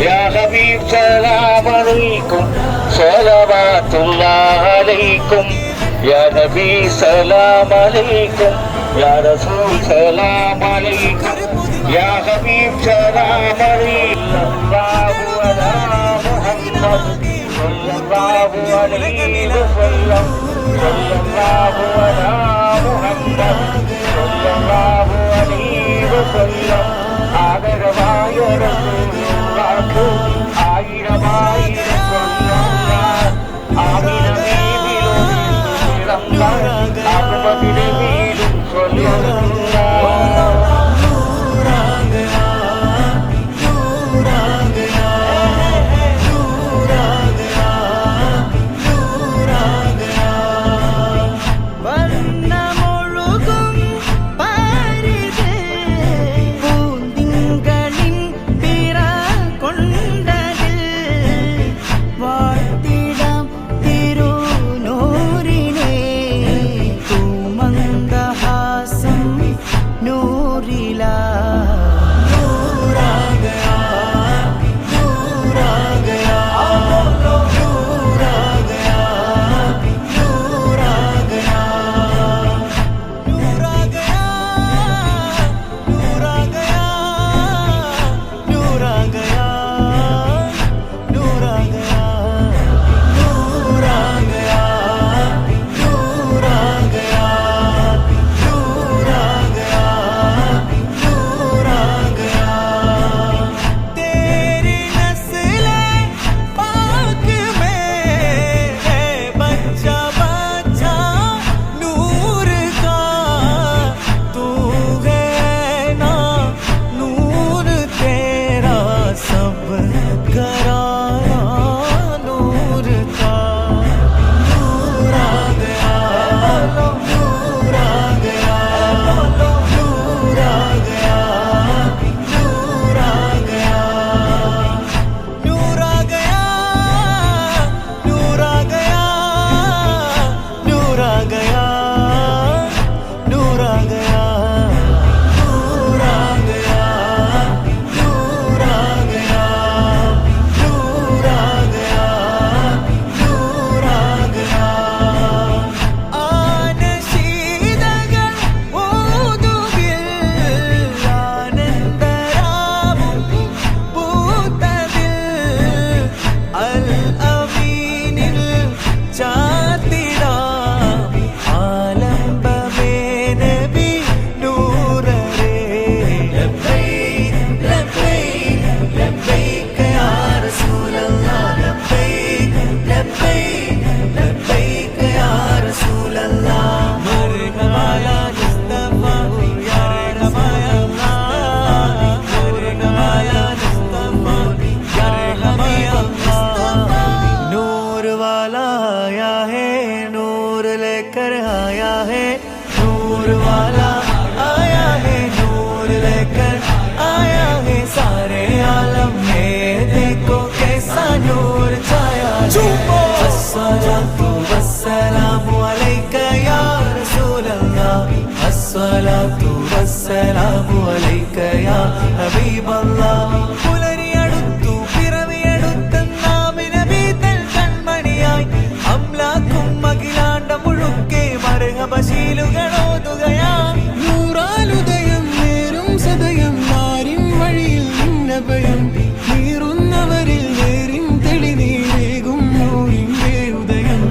يا حبيب سلام عليكم صلوات الله عليكم يا نبي سلام عليكم يا رسول سلام عليكم يا حبيب سلام عليكم الله على محمد صلى الله عليه وسلم صلى الله على محمد صلى الله عليه وسلم ആദരവായ റസൂലുള്ളാഹി ആയിരമായിരം കൊല്ലം ആമിന ബീവിയുടെ അഹ്മദിന്റെ വീടും الصلاة والسلام عليك يا حبيب الله പുലരിയടുത്തു പിറവിയെടുത്തെന്നാമി നബി തൻ കൺമണിയായി അംലാക്കും അഖിലാണ്ട മുഴുക്കെ മർഹബശീലുകളോതുകയായി നൂറാലുദയം നേരും സദയം നാരിൻ വഴിയിൽ നിന്നഭയം നീറുന്നവരിൽ നേരിൻ തെളിനീരേകും നൂറിന്റെ ഉദയം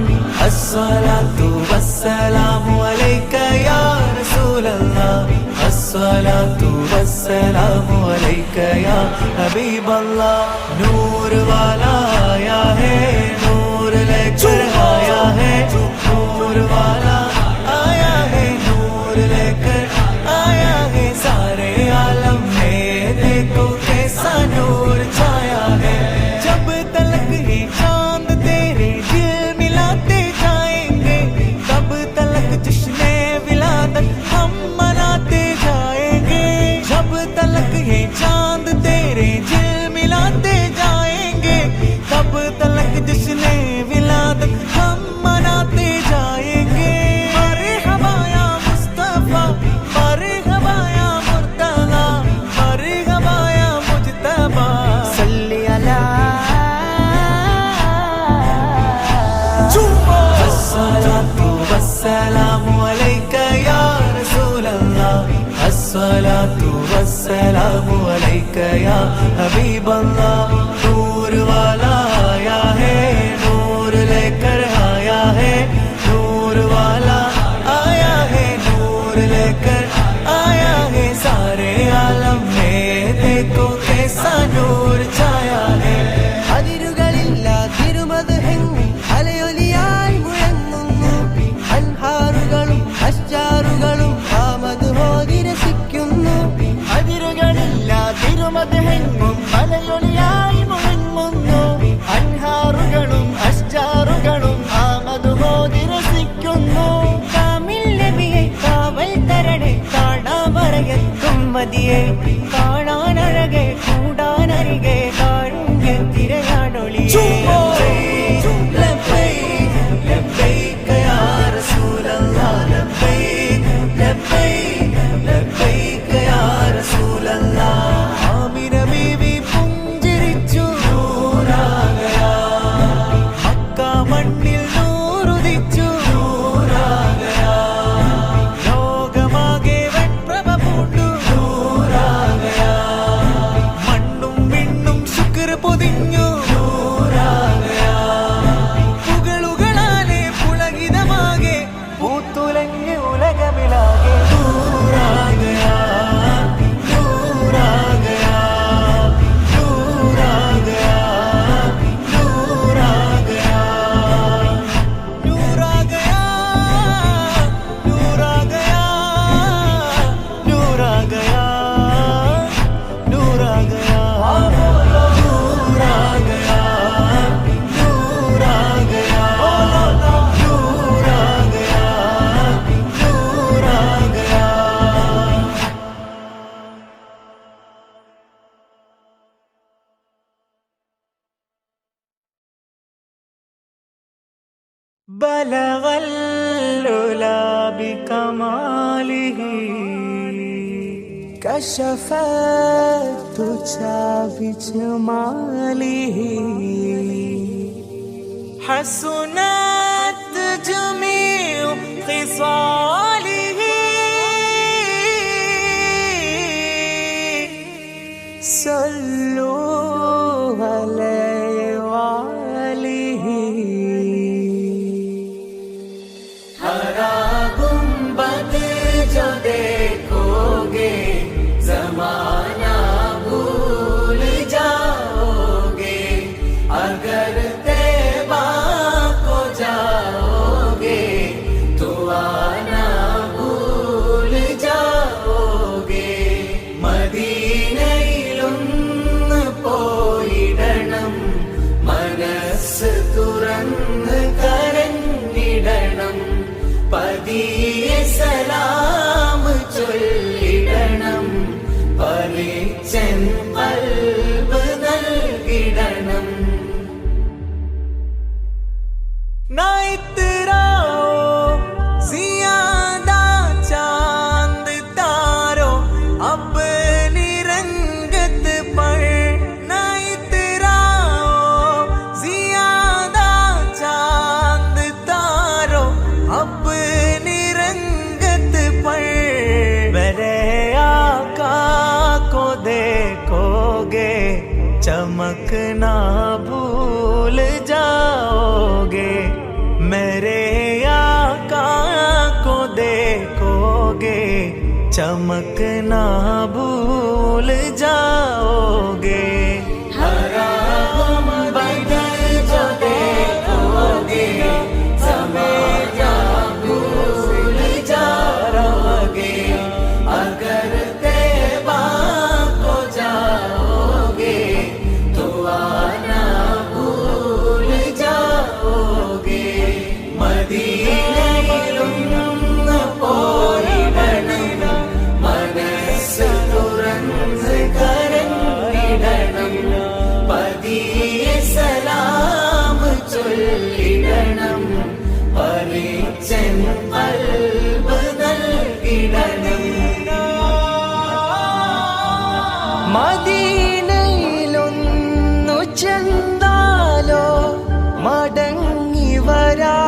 الصلاة والسلام عليك يا رسول الله الصلاة والسلام عليك يا حبيب الله نور वाला आया है नूर लेकर आया है नूर वाला आया है नूर लेकर आया है सारे आलम में देखो कैसा नूर छाया है जब तलक ही चांद तेरे दिल मिलाते जाएंगे तब तलक जश्ने विलादत हम मनाते जाएंगे जब तलक ये चांद तेरे दिल मिलाते जाएंगे तब तलक जश्न الصلاة والسلام عليك يا رسول الله الصلاة والسلام عليك يا حبيب الله نور वाला आया है नूर लेकर आया है नूर वाला आया है नूर लेकर आया है सारे आलम में देखो कैसा नूर छाया है അതിരുകളില്ല തിരുമദ്ഹെങ്ങും അലയൊലിയായി മുഴങ്ങുന്നു അൻഹാറുകളും അശ്ജാറുകളും ആ മദ്ഹോദി രസിക്കുന്നു അതിരുകളില്ല തിരുമദ്ഹെങ്ങും അലയൊലിയായി മുഴങ്ങുന്നു അൻഹാറുകളും അശ്ജാറുകളും ആ മദ്ഹോദി രസിക്കുന്നു കാമിൽ നബിയെ കാവൽ തരണേ കാണാമറയെത്തും മതിയെ കാണാനഴകെ കൂടാനരികെ കാരുണ്യ തിരയാടൊളിയേ لبيك لبيك يا رسول الله لبيك لبيك لبيك يا رسول الله ആമിന ബീവി പുഞ്ചിരിച്ചു നൂറാകയാ മക്ക മണ്ണിൽ നൂറുദിച്ചു നൂറാകയാ ലോകമാകെ വെൺപ്രഭ പൂണ്ടു നൂറാകയാ മണ്ണും വിണ്ണും ശുക്ർ പൊതിഞ്ഞു നൂറാകയാ പുകളുകളാലെ പുളകിതമാകെ പൂത്തുലഞ്ഞ് ഉലകമിലാകെ നൂറാകയാ നൂറാകയാ നൂറാകയാ നൂറാകയാ നൂറാകയാ നൂറാകയാ നൂറാകയാ നൂറാകയാ നൂറാകയാ നൂറാകയാ നൂറാകയാ بلغ العلا بكماله كشف الدجى بجماله حسنت جميع خصاله صلوا عليه وآله हरा गुंबद जो देखोगे जमाना भूल जाओगे अगर तैबा को जाओगे तो आना भूल जाओगे മദീനയിലൊന്ന് പോയിടണം മനസ്സ് തുറന്ന് കരഞ്ഞിടണം പതിയെ സലാം ചൊല്ലിടണം പരിച്ചൻ ഖൽബ് നൽകിടണം ना इतराओ ज़ियादा चांद तारो अपनी रंगत पर ना इतराओ ज़ियादा चांद तारो अपनी रंगत पर मेरे आका को देखोगे चमकना भूल जाओगे मेरे आका को देखोगे चमकना भूल जाओगे हरा गुंबद जो देखोगे जमाना भूल जाओगे अगर तैबा को जाओगे तो आना भूल जाओगे മദീനയിലൊന്ന് പോയിടണം മനസ്സ് തുറന്ന് കരഞ്ഞിടണം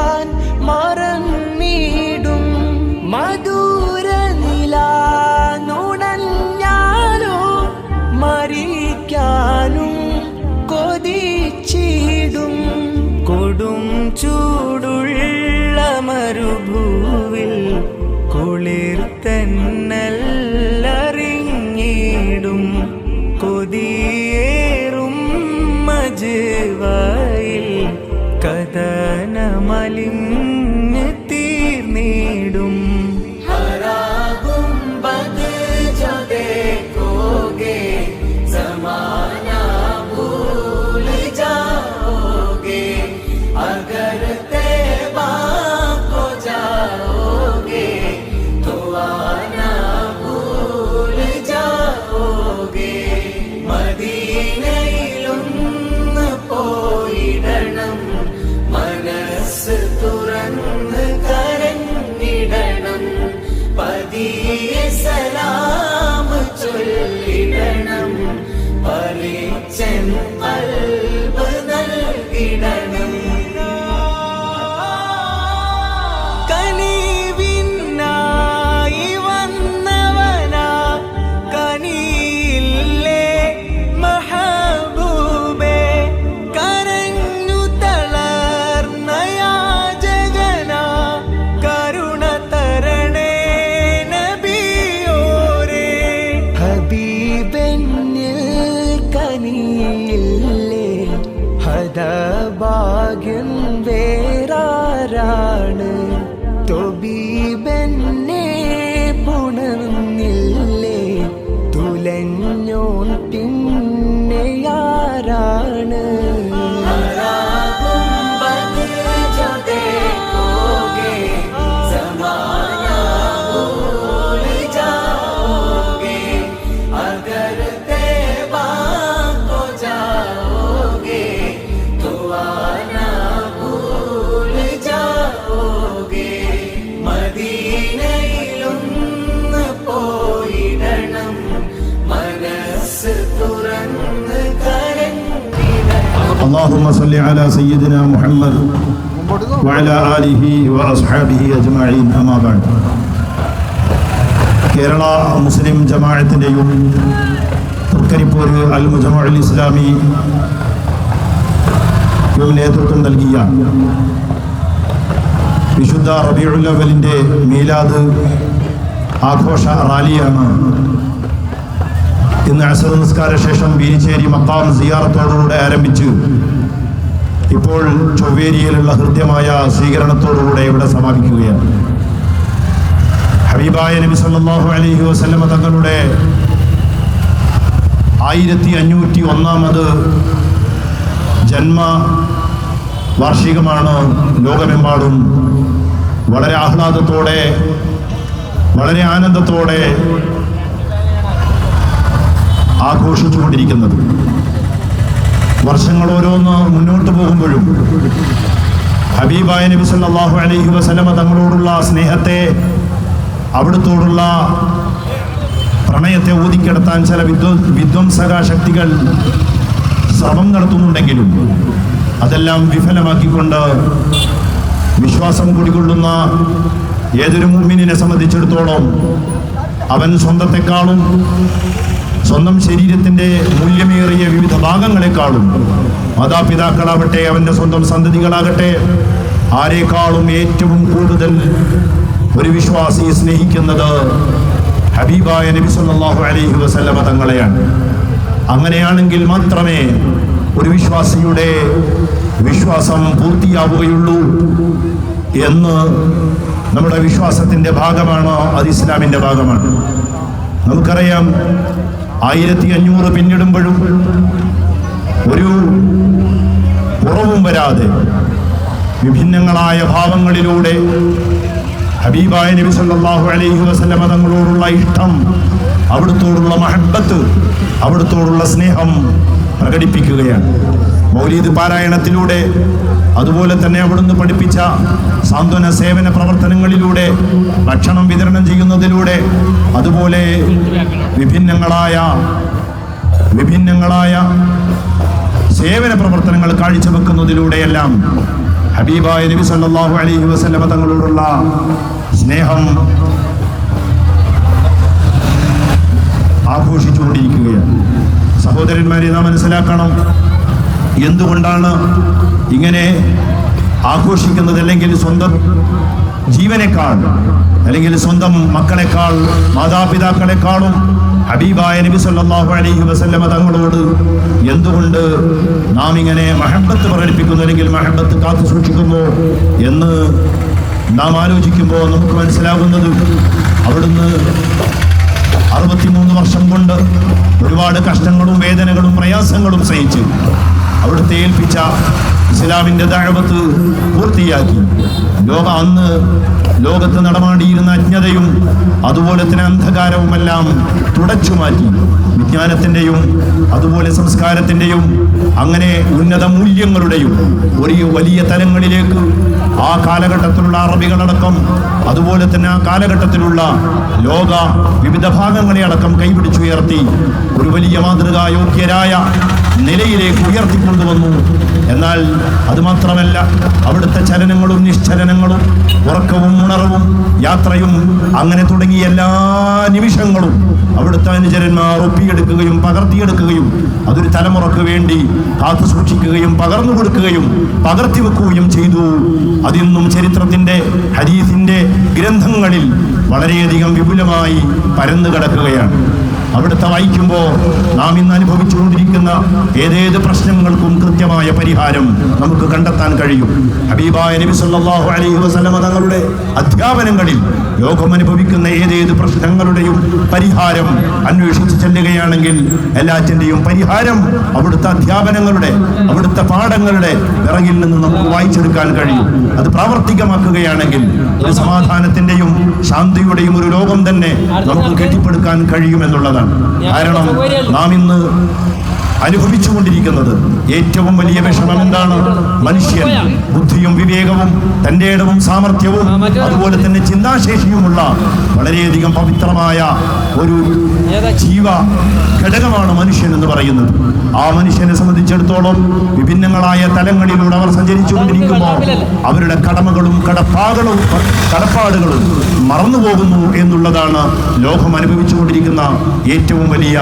ഞാൻ മറന്നിടും മധുര നിലാനുണഞ്ഞാലോ മരിക്കാനും കൊതിച്ചിടും കൊടും ചൂടുള്ള മരുഭൂവിൽ കുളിർ തന്നല്ലറിഞ്ഞിടും കൊതിയേറും മജുവായിൽ കഥനമലിഞ്ഞ് തീർന്നിടും ഹറാകും ബദ് ജോ ദേഖോഗേ സമാനാ ഭൂൽ ജാओगे अगर तैबा को जाओगे तो आना भूल जाओगे മദീനയിലൊന്ന് പോയിടണം മനസ്സ് തുറന്ന് കരഞ്ഞിടണം പതിയെ സലാം ചൊല്ലിടണം പരിച്ചൻ ഖൽബ് നൽകിടണം കനിവിനായി വന്നവനാ കനിയില്ലേ മഹബൂബേ കരഞ്ഞു തളർന്ന യാചകനാ കരുണ തരണേ നബിയോരേ ഹബീബെന്നിൽ കനിയില്ലേ ഹദഭാഗ്യം വേറാരാണ് തൊബീബെന്നെ പുണർന്നില്ലേ തുലഞ്ഞോൻ പിന്നെയാരാണ് മദീനയിലൊന്ന് പോയിടണം മനസ്സ് തുറന്ന് കരഞ്ഞിടണം اللهم صل على سيدنا محمد وعلى آله وأصحابه أجمعين أما بعد കേരള മുസ്ലിം ജമാഅത്തിൻ്റെയും തൃക്കരിപ്പൂർ അൽ മുജമഉൽ ഇസ്ലാമി നേതൃത്വം നൽകിയ വിശുദ്ധ റബീഉൽ അവ്വലിൻ്റെ മീലാദ് ആഘോഷ റാലിയാണ് ഇന്ന് അസ്ർ നിസ്കാര ശേഷം ബീരിച്ചേരി മഖാം സിയാറത്തോടുകൂടെ ആരംഭിച്ച് ഇപ്പോൾ ചൊവ്വേരിയിലുള്ള ഹൃദ്യമായ സ്വീകരണത്തോടുകൂടെ ഇവിടെ സമാപിക്കുകയാണ്. ഹബീബായ നബി സല്ലല്ലാഹു അലൈഹി വസല്ലമ തങ്ങളുടെ 1501 ജന്മ വാർഷികമാണ് ലോകമെമ്പാടും വളരെ ആഹ്ലാദത്തോടെ വളരെ ആനന്ദത്തോടെ ആഘോഷിച്ചുകൊണ്ടിരിക്കുന്നത്. വർഷങ്ങൾ ഓരോന്ന് മുന്നോട്ട് പോകുമ്പോഴും ഹബീബായ നബി സല്ലല്ലാഹു അലൈഹി വസല്ലമ തങ്ങളോടുള്ള സ്നേഹത്തെ അവിടുത്തോടുള്ള പ്രണയത്തെ ഊതിക്കെടുത്താൻ ചില വിധ്വംസക ശക്തികൾ ശ്രമം നടത്തുന്നുണ്ടെങ്കിലും അതെല്ലാം വിഫലമാക്കിക്കൊണ്ട് വിശ്വാസം കുടികൊള്ളുന്ന ഏതൊരു മുഅ്മിനിനെ സംബന്ധിച്ചിടത്തോളം അവൻ സ്വന്തത്തെക്കാളും സ്വന്തം ശരീരത്തിൻ്റെ മൂല്യമേറിയ വിവിധ ഭാഗങ്ങളെക്കാളും മാതാപിതാക്കളാവട്ടെ അവൻ്റെ സ്വന്തം സന്തതികളാകട്ടെ ആരെക്കാളും ഏറ്റവും കൂടുതൽ ഒരു വിശ്വാസിയെ സ്നേഹിക്കുന്നത് ഹബീബായ നബി സല്ലല്ലാഹു അലൈഹി വസല്ലമ തങ്ങളെയാണ്. അങ്ങനെയാണെങ്കിൽ മാത്രമേ ഒരു വിശ്വാസിയുടെ വിശ്വാസം പൂർത്തിയാവുകയുള്ളൂ എന്ന് നമ്മുടെ വിശ്വാസത്തിൻ്റെ ഭാഗമാണ്, അത് ഇസ്ലാമിൻ്റെ ഭാഗമാണ്. നമുക്കറിയാം 1500 പിന്നിടുമ്പോഴും ഒരു കുറവും വരാതെ വിഭിന്നങ്ങളായ ഭാവങ്ങളിലൂടെ ഹബീബായ നബി സല്ലല്ലാഹു അലൈഹി വസല്ലമ തങ്ങളോടുള്ള ഇഷ്ടം, അവിടുത്തോടുള്ള മഹബ്ബത്ത്, അവിടുത്തോടുള്ള സ്നേഹം പ്രകടിപ്പിക്കുകയാണ്. മൗലീദ് പാരായണത്തിലൂടെ, അതുപോലെ തന്നെ അവിടുന്ന് പഠിപ്പിച്ച സാന്ത്വന സേവന പ്രവർത്തനങ്ങളിലൂടെ, ഭക്ഷണം വിതരണം ചെയ്യുന്നതിലൂടെ, അതുപോലെ വിഭിന്നങ്ങളായ സേവന പ്രവർത്തനങ്ങൾ കാഴ്ചവെക്കുന്നതിലൂടെയെല്ലാം ഹബീബായ നബി സല്ലല്ലാഹു അലൈഹി വസല്ലമ തങ്ങളോടുള്ള സ്നേഹം ആഘോഷിച്ചുകൊണ്ടിരിക്കുകയാണ്. സഹോദരന്മാരെ, നാം മനസ്സിലാക്കണം, എന്തുകൊണ്ടാണ് ഇങ്ങനെ ആഘോഷിക്കുന്നത്? അല്ലെങ്കിൽ സ്വന്തം ജീവനേക്കാൾ, അല്ലെങ്കിൽ സ്വന്തം മക്കളെക്കാൾ, മാതാപിതാക്കളെക്കാളും ഹബീബായ നബി സല്ലല്ലാഹു അലൈഹി വസല്ലമ തങ്ങളോട് എന്തുകൊണ്ട് നാം ഇങ്ങനെ മഹബത്ത് പ്രകടിപ്പിക്കുന്നു, അല്ലെങ്കിൽ മഹബത്ത് കാത്തു സൂക്ഷിക്കുന്നു എന്ന് നാം ആലോചിക്കുമ്പോൾ നമുക്ക് മനസ്സിലാകുന്നത്, അവിടുന്ന് 63 വർഷം കൊണ്ട് ഒരുപാട് കഷ്ടങ്ങളും വേദനകളും പ്രയാസങ്ങളും സഹിച്ച് അവിടുത്തെ ഏൽപ്പിച്ച ഇസ്ലാമിൻ്റെ ദഅവത്ത് പൂർത്തിയാക്കി അന്ന് ലോകത്ത് നടമാടിയിരുന്ന അജ്ഞതയും അതുപോലെ തന്നെ അന്ധകാരവുമെല്ലാം തുടച്ചു മാറ്റി വിജ്ഞാനത്തിൻ്റെയും അതുപോലെ സംസ്കാരത്തിൻ്റെയും അങ്ങനെ ഉന്നത മൂല്യങ്ങളുടെയും ഒരു വലിയ തലങ്ങളിലേക്ക് ആ കാലഘട്ടത്തിലുള്ള അറബികളടക്കം അതുപോലെ തന്നെ ആ കാലഘട്ടത്തിലുള്ള ലോക വിവിധ ഭാഗങ്ങളെ അടക്കം കൈപിടിച്ചുയർത്തി ഒരു വലിയ മാതൃകായോഗ്യരായ നിലയിലേക്ക് ഉയർത്തിക്കൊണ്ടുവന്നു. എന്നാൽ അതുമാത്രമല്ല, അവിടുത്തെ ചലനങ്ങളും നിശ്ചലനങ്ങളും ഉറക്കവും ഉണർവും യാത്രയും അങ്ങനെ തുടങ്ങിയ എല്ലാ നിമിഷങ്ങളും അവിടുത്തെ അനുചരന്മാർ ഒപ്പിയെടുക്കുകയും പകർത്തിയെടുക്കുകയും അതൊരു തലമുറക്ക് വേണ്ടി കാത്തു സൂക്ഷിക്കുകയും പകർന്നു കൊടുക്കുകയും പകർത്തിവെക്കുകയും ചെയ്തു. അതിന്നും ചരിത്രത്തിൻ്റെ ഹദീസിൻ്റെ ഗ്രന്ഥങ്ങളിൽ വളരെയധികം വിപുലമായി പരന്നു കിടക്കുകയാണ്. അവിടുത്തെ വായിക്കുമ്പോൾ നാം ഇന്ന് അനുഭവിച്ചുകൊണ്ടിരിക്കുന്ന ഏതേത് പ്രശ്നങ്ങൾക്കും കൃത്യമായ പരിഹാരം നമുക്ക് കണ്ടെത്താൻ കഴിയും. ഹബീബായ നബി സല്ലല്ലാഹു അലൈഹി വസല്ലമ തങ്ങളുടെ അധ്യാപനങ്ങളിൽ ലോകം അനുഭവിക്കുന്ന ഏതേത് പ്രശ്നങ്ങളുടെയും പരിഹാരം അന്വേഷിച്ച് ചെല്ലുകയാണെങ്കിൽ എല്ലാറ്റിൻ്റെയും പരിഹാരം അവിടുത്തെ അധ്യാപനങ്ങളുടെ, അവിടുത്തെ പാഠങ്ങളുടെ പിറകിൽ നിന്ന് നമുക്ക് വായിച്ചെടുക്കാൻ കഴിയും. അത് പ്രാവർത്തികമാക്കുകയാണെങ്കിൽ ഒരു സമാധാനത്തിൻ്റെയും ശാന്തിയുടെയും ഒരു ലോകം തന്നെ നമുക്ക് കെട്ടിപ്പടുക്കാൻ കഴിയുമെന്നുള്ളതാണ്. കാരണം നാം ഇന്ന് അനുഭവിച്ചുകൊണ്ടിരിക്കുന്നത് ഏറ്റവും വലിയ വിഷമം എന്താണ്? മനുഷ്യൻ ബുദ്ധിയും വിവേകവും തൻ്റെ ഇടവും സാമർഥ്യവും അതുപോലെ തന്നെ ചിന്താശേഷിയുമുള്ള വളരെയധികം പവിത്രമായ ഒരു ജീവ ഘടകമാണ് മനുഷ്യൻ എന്ന് പറയുന്നത്. ആ മനുഷ്യനെ സംബന്ധിച്ചിടത്തോളം വിഭിന്നങ്ങളായ തലങ്ങളിലൂടെ അവർ സഞ്ചരിച്ചുകൊണ്ടിരിക്കുമ്പോൾ അവരുടെ കടമകളും കടപ്പാടുകളും മറന്നുപോകുന്നു എന്നുള്ളതാണ് ലോകം അനുഭവിച്ചുകൊണ്ടിരിക്കുന്ന ഏറ്റവും വലിയ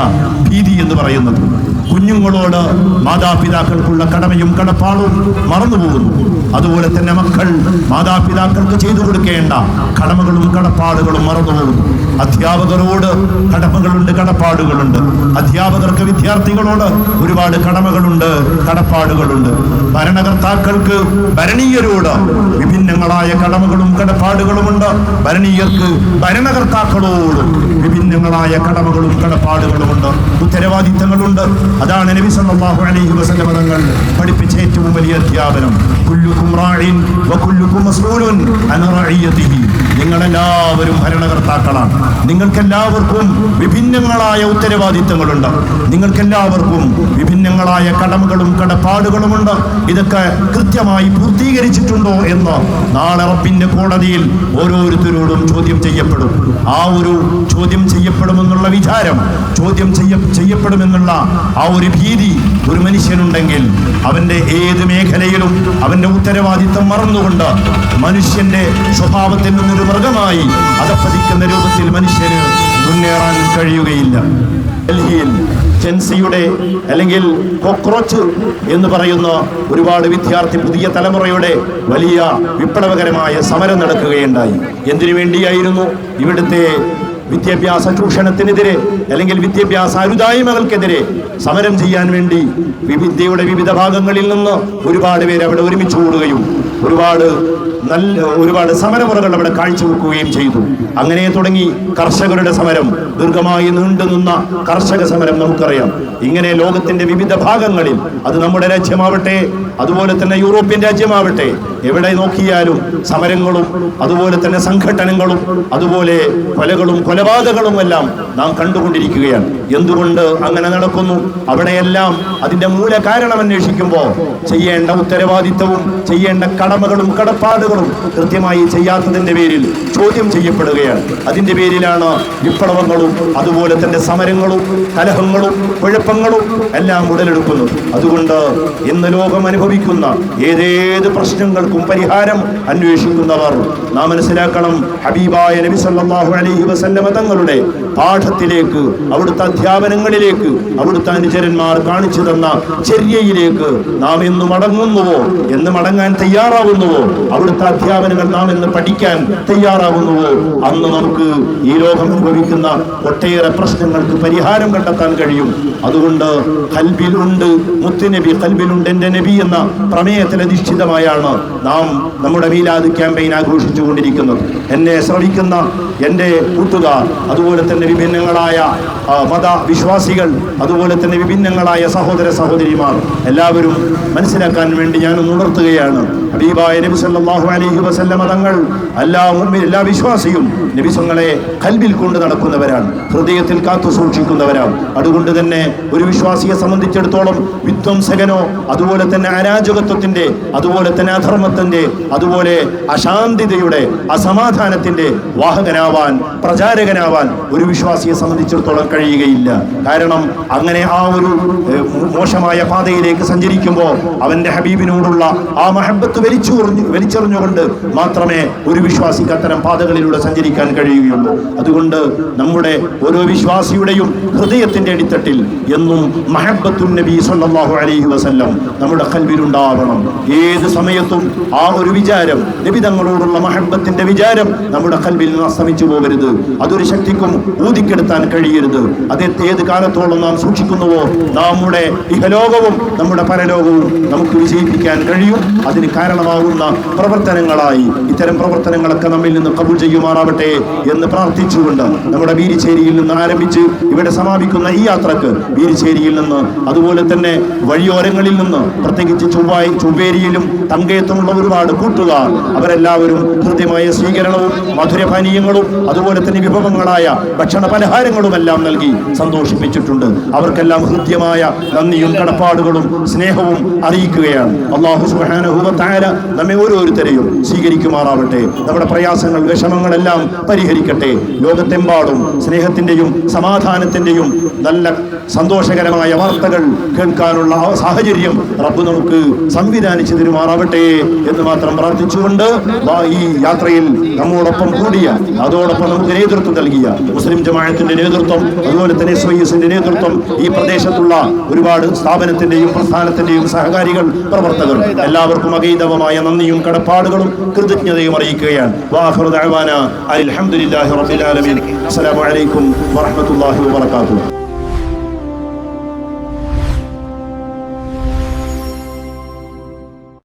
ഭീതി എന്ന് പറയുന്നത്. കുഞ്ഞുങ്ങളോട് മാതാപിതാക്കൾക്കുള്ള കടമയും കടപ്പാടും മറന്നുപോകുന്നു. അതുപോലെ തന്നെ മക്കൾ മാതാപിതാക്കൾക്ക് ചെയ്തു കൊടുക്കേണ്ട കടമകളും കടപ്പാടുകളും മറന്നുപോകുന്നു. അധ്യാപകരോട് കടമകളുണ്ട്, കടപ്പാടുകളുണ്ട്. അധ്യാപകർക്ക് വിദ്യാർത്ഥികളോട് ഒരുപാട് കടമകളുണ്ട്, കടപ്പാടുകളുണ്ട്. ഭരണകർത്താക്കൾക്ക് ഭരണീയരോട് വിഭിന്നങ്ങളായ കടമകളും കടപ്പാടുകളുമുണ്ട്. ഭരണീയർക്ക് ഭരണകർത്താക്കളോട് വിഭിന്നങ്ങളായ കടമകളും കടപ്പാടുകളുമുണ്ട്, ഉത്തരവാദിത്തങ്ങളുണ്ട്. അതാണ് നബി സല്ലല്ലാഹു അലൈഹി വസല്ലം തങ്ങൾ പഠിപ്പിച്ച ഏറ്റവും വലിയ അധ്യാപനം. കുല്ലുകും റാഇൻ വകുല്ലുകും മസ്ഊലുൻ അൻ റഇയതിഹി. നിങ്ങളെല്ലാവരും ഭരണകർത്താക്കളാണ്. നിങ്ങൾക്കെല്ലാവർക്കും വിഭിന്നങ്ങളായ ഉത്തരവാദിത്തങ്ങളുണ്ട്. നിങ്ങൾക്കെല്ലാവർക്കും വിഭിന്നങ്ങളായ കടമകളും കടപ്പാടുകളുമുണ്ട്. ഇതൊക്കെ കൃത്യമായി പൂർത്തീകരിച്ചിട്ടുണ്ടോ എന്ന് നാളെ റബ്ബിന്റെ കോടതിയിൽ ഓരോരുത്തരോടും ചോദ്യം ചെയ്യപ്പെടും. ആ ഒരു ചോദ്യം ചെയ്യപ്പെടുമെന്നുള്ള വിചാരം, ചോദ്യം ചെയ്യപ്പെടുമെന്നുള്ള ആ ഒരു ഭീതി ഒരു മനുഷ്യനുണ്ടെങ്കിൽ അവന്റെ ഏത് മേഖലയിലും അവന്റെ ഉത്തരവാദിത്തം മറന്നുകൊണ്ട് മനുഷ്യന്റെ സ്വഭാവത്തിൽ നിന്നൊരു മൃഗമായി അധപ്പതിക്കുന്ന രൂപത്തിൽ മനുഷ്യന് മുന്നേറാൻ കഴിയുകയില്ല. ഡൽഹിയിൽ ജെൻസിയുടെ അല്ലെങ്കിൽ കോക്രോച്ച് എന്ന് പറയുന്ന ഒരുപാട് വിദ്യാർത്ഥി പുതിയ തലമുറയുടെ വലിയ വിപ്ലവകരമായ സമരം നടക്കുകയുണ്ടായി. എന്തിനു വേണ്ടിയായിരുന്നു? ഇവിടുത്തെ വിദ്യാഭ്യാസ ചൂഷണത്തിനെതിരെ അല്ലെങ്കിൽ വിദ്യാഭ്യാസ അരുതായ്മകൾക്കെതിരെ സമരം ചെയ്യാൻ വേണ്ടി ഇന്ത്യയുടെ വിവിധ ഭാഗങ്ങളിൽ നിന്ന് ഒരുപാട് പേര് അവിടെ ഒരുമിച്ച് കൂടുകയും ഒരുപാട് സമരമുറകൾ അവിടെ കാഴ്ചവെക്കുകയും ചെയ്തു. അങ്ങനെ തുടങ്ങി കർഷകരുടെ സമരം, ദീർഘമായി നീണ്ടുനിന്ന കർഷക സമരം നമുക്കറിയാം. ഇങ്ങനെ ലോകത്തിന്റെ വിവിധ ഭാഗങ്ങളിൽ, അത് നമ്മുടെ രാജ്യമാവട്ടെ അതുപോലെ തന്നെ യൂറോപ്യൻ രാജ്യമാവട്ടെ, എവിടെ നോക്കിയാലും സമരങ്ങളും അതുപോലെ തന്നെ സംഘടനകളും അതുപോലെ കൊലകളും കൊലപാതകങ്ങളും എല്ലാം നാം കണ്ടുകൊണ്ടിരിക്കുകയാണ്. എന്തുകൊണ്ട് അങ്ങനെ നടക്കുന്നു? അവിടെയെല്ലാം അതിന്റെ മൂല കാരണം അന്വേഷിക്കുമ്പോൾ ചെയ്യേണ്ട ഉത്തരവാദിത്തവും ചെയ്യേണ്ട കടമകളും കടപ്പാടുകളും കൃത്യമായി ചെയ്യാത്തതിന്റെ പേരിൽ ചോദ്യം ചെയ്യപ്പെടുകയാണ്. അതിന്റെ പേരിലാണ് വിപ്ലവങ്ങളും അതുപോലെ തന്നെ സമരങ്ങളും കലഹങ്ങളും കുഴപ്പങ്ങളും എല്ലാം ഉടലെടുക്കുന്നത്. അതുകൊണ്ട് ഇന്ന് ലോകം അനുഭവിക്കുന്ന ഏതേത് പ്രശ്നങ്ങൾക്കും പരിഹാരം അന്വേഷിക്കുന്നവർ നാം മനസ്സിലാക്കണം, ഹബീബായ നബി സല്ലല്ലാഹു അലൈഹി വസല്ലമ തങ്ങളുടെ പാഠത്തിലേക്ക്, അവിടുത്തെ അധ്യാപനങ്ങളിലേക്ക്, അവിടുത്തെ അനുചരന്മാർ കാണിച്ചു തന്ന ചര്യയിലേക്ക് നാം എന്ന് മടങ്ങുന്നുവോ, എന്ന് മടങ്ങാൻ തയ്യാറാവുന്നുവോ, അവിടുത്തെ അധ്യാപനങ്ങൾ നാം എന്ന് പഠിക്കാൻ തയ്യാറാവുന്നുവോ, അന്ന് നമുക്ക് ഈ ലോകം അനുഭവിക്കുന്ന ഒട്ടേറെ പ്രശ്നങ്ങൾക്ക് പരിഹാരം കണ്ടെത്താൻ കഴിയും. അതുകൊണ്ട് ഖൽബിലുണ്ട് മുത്തുനബി, ഖൽബിലുണ്ട് എൻ്റെ നബി എന്ന പ്രമേയത്തിൽ അധിഷ്ഠിതമായാണ് നാം നമ്മുടെ മീലാദ് ക്യാമ്പയിൻ ആഘോഷിച്ചുകൊണ്ടിരിക്കുന്നത്. എന്നെ ശ്രവിക്കുന്ന എൻ്റെ കൂട്ടുകാർ, അതുപോലെ തന്നെ വിഭിന്നങ്ങളായ മതവിശ്വാസികൾ, അതുപോലെ തന്നെ വിഭിന്നങ്ങളായ സഹോദര സഹോദരിമാർ എല്ലാവരും മനസ്സിലാക്കാൻ വേണ്ടി ഞാനൊന്ന് ഉണർത്തുകയാണ്. ഹബീബായ നബി സല്ലല്ലാഹു അലൈഹി വസല്ലമ തങ്ങൾ എല്ലാ വിശ്വാസിയും നബിസങ്ങളെ ഖൽബിൽ കൊണ്ട് നടക്കുന്നവരാണ്, ഹൃദയത്തിൽ കാത്തു സൂക്ഷിക്കുന്നവരാണ്. അതുകൊണ്ട് തന്നെ ഒരു വിശ്വാസിയെ സംബന്ധിച്ചിടത്തോളം വിധ്വംസകനോ അതുപോലെ തന്നെ അരാജകത്വത്തിന്റെ, അതുപോലെ തന്നെ അധർമ്മത്തിന്റെ, അതുപോലെ അശാന്തിതയുടെ, അസമാധാനത്തിന്റെ വാഹകനാവാൻ, പ്രചാരകനാവാൻ ഒരു വിശ്വാസിയെ സംബന്ധിച്ചിടത്തോളം കഴിയുകയില്ല. കാരണം അങ്ങനെ ആ ഒരു മോശമായ പാതയിലേക്ക് സഞ്ചരിക്കുമ്പോൾ അവന്റെ ഹബീബിനോടുള്ള ആ മഹബത്ത് വലിച്ചെറിഞ്ഞുകൊണ്ട് മാത്രമേ ഒരു വിശ്വാസിക്ക് അത്തരം പാതകളിലൂടെ സഞ്ചരിക്കാൻ കഴിയുകയുള്ളൂ. അതുകൊണ്ട് നമ്മുടെ ഓരോ വിശ്വാസിയുടെയും ഹൃദയത്തിന്റെ അടിത്തട്ടിൽ എന്നും മഹബത്തുൻ നബി സല്ലല്ലാഹു അലൈഹി വസല്ലം നമ്മുടെ ഖൽബിലുണ്ടാവണം. ഏത് സമയത്തും ആ ഒരു വിചാരം, നബി തങ്ങളോടുള്ള മഹബത്തിന്റെ വിചാരം നമ്മുടെ ഖൽബിൽ നിന്ന് അസ്തമിച്ചു പോകരുത്. അതൊരു ശക്തിക്കും ഊതിക്കെടുത്താൻ കഴിയരുത്. അത് ഏത് കാലത്തോളം നാം സൂക്ഷിക്കുന്നുവോ നമ്മുടെ ഇഹലോകവും നമ്മുടെ പരലോകവും നമുക്ക് വിജയിപ്പിക്കാൻ കഴിയും. അതിന് കാരണമാകുന്ന പ്രവർത്തനങ്ങളായി ഇത്തരം പ്രവർത്തനങ്ങളൊക്കെ നമ്മിൽ നിന്ന് കബൂൽ ചെയ്യുമാറാവട്ടെ എന്ന് പ്രാർത്ഥിച്ചുകൊണ്ട് നമ്മുടെ ബീരിച്ചേരിയിൽ നിന്ന് ആരംഭിച്ച് ഇവിടെ സമാപിക്കുന്ന ഈ യാത്രക്ക് ബീരിച്ചേരിയിൽ നിന്ന്, അതുപോലെ തന്നെ വഴിയോരങ്ങളിൽ നിന്ന്, പ്രത്യേകിച്ച് ചൊവ്വേരിയിലും തങ്കയത്തുമുള്ള ഒരുപാട് കൂട്ടുകാർ, അവരെല്ലാവരും കൃത്യമായ സ്വീകരണവും മധുരപാനീയങ്ങളും അതുപോലെ തന്നെ വിഭവങ്ങളായ ഭക്ഷണ പലഹാരങ്ങളുമെല്ലാം നൽകി സന്തോഷിപ്പിച്ചിട്ടുണ്ട്. അവർക്കെല്ലാം ഹൃദ്യമായ നന്ദിയും കടപ്പാടുകളും സ്നേഹവും അറിയിക്കുകയാണ്. അല്ലാഹു സുബ്ഹാനഹു വ തആല നമ്മെ ഓരോരുത്തരെയും സ്വീകരിക്കുമാറാവട്ടെ. നമ്മുടെ പ്രയാസങ്ങൾ, വിഷമങ്ങളെല്ലാം പരിഹരിക്കട്ടെ. ലോകത്തെമ്പാടും സ്നേഹത്തിന്റെയും സമാധാനത്തിന്റെയും നല്ല സന്തോഷകരമായ വാർത്തകൾ കേൾക്കാനുള്ള സാഹചര്യം റബ്ബ് നമുക്ക് സംവിധാനിച്ചു തരുമാറാവട്ടെ എന്ന് മാത്രം പ്രാർത്ഥിച്ചുകൊണ്ട് ഈ യാത്രയിൽ നമ്മോടൊപ്പം കൂടിയ, അതോടൊപ്പം നമുക്ക് നേതൃത്വം നൽകിയ മുസ്ലിം ജമാഅത്തിന്റെ നേതൃത്വം, അതുപോലെ തന്നെ SYS-ന്റെ നേതൃത്വം, ഈ പ്രദേശത്തുള്ള ഒരുപാട് സ്ഥാപനത്തിന്റെയും പ്രസ്ഥാനത്തിന്റെയും സഹകാരികൾ, പ്രവർത്തകർ എല്ലാവർക്കും അഗൈതവമായ നന്ദിയും കടപ്പാടുകളും കൃതജ്ഞതയും അറിയിക്കുകയാണ്. വാഖിറു ദഅവാന അൽഹംദുലില്ലാഹി റബ്ബിൽ ആലമീൻ. അസ്സലാമു അലൈക്കും വറഹ്മത്തുള്ളാഹി വബറകാതുഹു.